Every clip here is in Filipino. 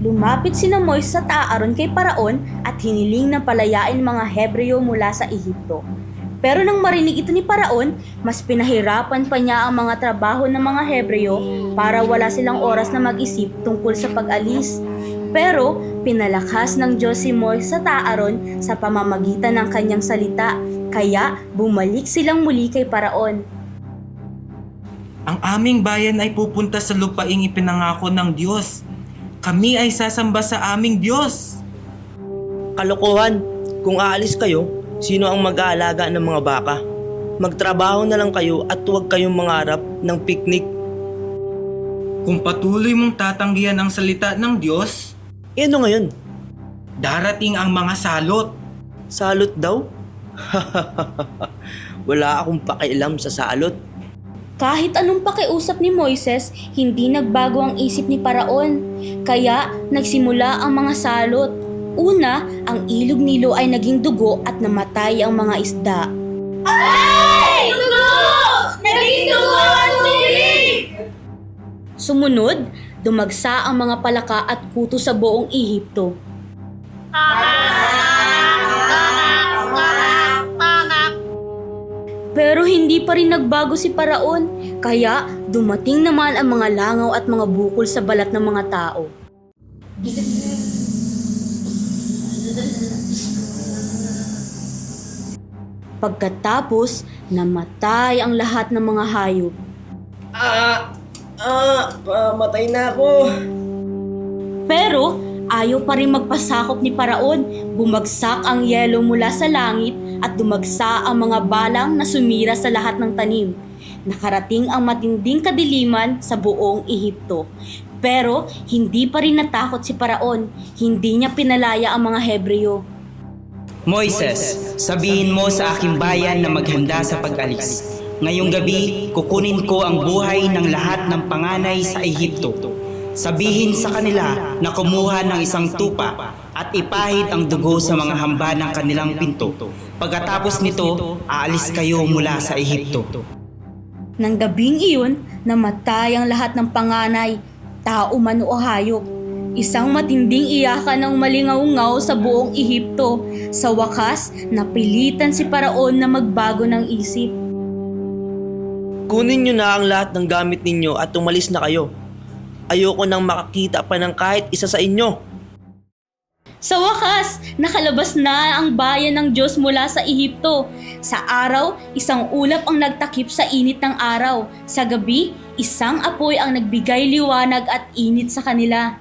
Lumapit sina Moises at Aaron kay Paraon at hiniling na palayain mga Hebreo mula sa Ehipto. Pero nang marinig ito ni Paraon, mas pinahirapan pa niya ang mga trabaho ng mga Hebreo para wala silang oras na mag-isip tungkol sa pag-alis. Pero pinalakas ng Diyos si Moises at Aaron sa pamamagitan ng kanyang salita, kaya bumalik silang muli kay Paraon. Ang aming bayan ay pupunta sa lupaing ipinangako ng Diyos. Kami ay sasamba sa aming Diyos. Kalokohan, kung aalis kayo, sino ang mag-aalaga ng mga baka? Magtrabaho na lang kayo at huwag kayong mangarap ng picnic. Kung patuloy mong tatanggihan ang salita ng Diyos, Ano ngayon? darating ang mga salot. Salot daw? Wala akong pakialam sa salot. Kahit anong pakiusap ni Moises, hindi nagbago ang isip ni Paraon. Kaya nagsimula ang mga salot. Una, ang ilog Nilo ay naging dugo at namatay ang mga isda. Ay! Dugo! Naging dugo ang tubig! Sumunod, dumagsa ang mga palaka at kuto sa buong Ehipto. Pero hindi pa rin nagbago si Paraon, kaya dumating naman ang mga langaw at mga bukol sa balat ng mga tao. Pagkatapos, namatay ang lahat ng mga hayop. Pamatay na ako. Pero ayaw pa rin magpasakop ni Paraon. Bumagsak ang yelo mula sa langit at dumagsa ang mga balang na sumira sa lahat ng tanim. Nakarating ang matinding kadiliman sa buong Ehipto. Pero hindi pa rin natakot si Paraon. Hindi niya pinalaya ang mga Hebreo. Moises, sabihin mo sa aking bayan na maghanda sa pag-alis. Ngayong gabi, kukunin ko ang buhay ng lahat ng panganay sa Ehipto. Sabihin sa kanila na kumuha ng isang tupa at ipahid ang dugo sa mga hamba ng kanilang pinto. Pagkatapos nito, aalis kayo mula sa Ehipto. Nang gabing iyon, namatay ang lahat ng panganay, tao man o hayop. Isang matinding iyakan ang malingaw-ngaw sa buong Ehipto. Sa wakas, napilitan si Paraon na magbago ng isip. Kunin nyo na ang lahat ng gamit ninyo at umalis na kayo. Ayoko nang makakita pa ng kahit isa sa inyo. Sa wakas, nakalabas na ang bayan ng Diyos mula sa Ehipto. Sa araw, isang ulap ang nagtakip sa init ng araw. Sa gabi, isang apoy ang nagbigay liwanag at init sa kanila.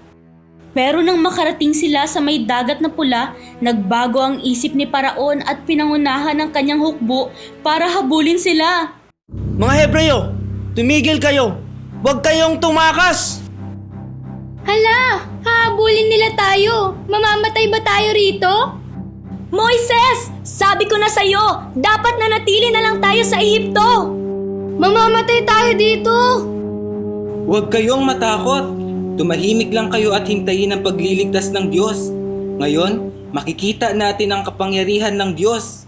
Pero nang makarating sila sa may dagat na pula, nagbago ang isip ni Paraon at pinangunahan ng kanyang hukbo para habulin sila. Mga Hebreo, tumigil kayo. Huwag kayong tumakas. Hala! Hahabulin nila tayo! Mamamatay ba tayo rito? Moises! Sabi ko na sa'yo, dapat nanatili na lang tayo sa Ehipto! Mamamatay tayo dito! Huwag kayong matakot. Tumahimik lang kayo at hintayin ang pagliligtas ng Diyos. Ngayon, makikita natin ang kapangyarihan ng Diyos.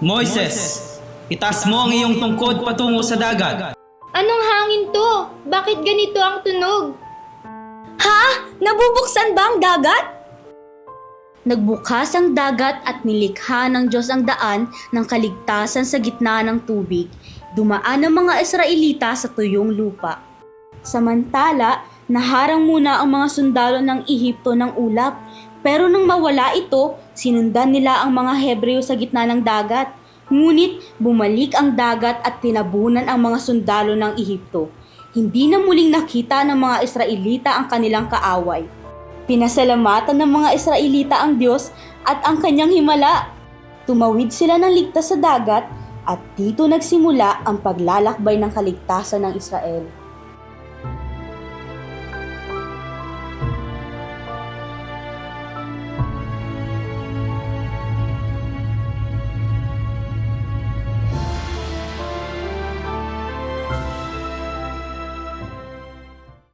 Moises, itaas mo ang iyong tungkod patungo sa dagat. Anong hangin to? Bakit ganito ang tunog? Ha? Nabubuksan ba ang dagat? Nagbukas ang dagat at nilikha ng Diyos ang daan ng kaligtasan sa gitna ng tubig. Dumaan ang mga Israelita sa tuyong lupa. Samantala, naharang muna ang mga sundalo ng Ehipto ng ulap. Pero nang mawala ito, sinundan nila ang mga Hebreo sa gitna ng dagat. Ngunit bumalik ang dagat at tinabunan ang mga sundalo ng Ehipto. Hindi na muling nakita ng mga Israelita ang kanilang kaaway. Pinasalamatan ng mga Israelita ang Diyos at ang kanyang himala. Tumawid sila ng ligtas sa dagat at dito nagsimula ang paglalakbay ng kaligtasan ng Israel.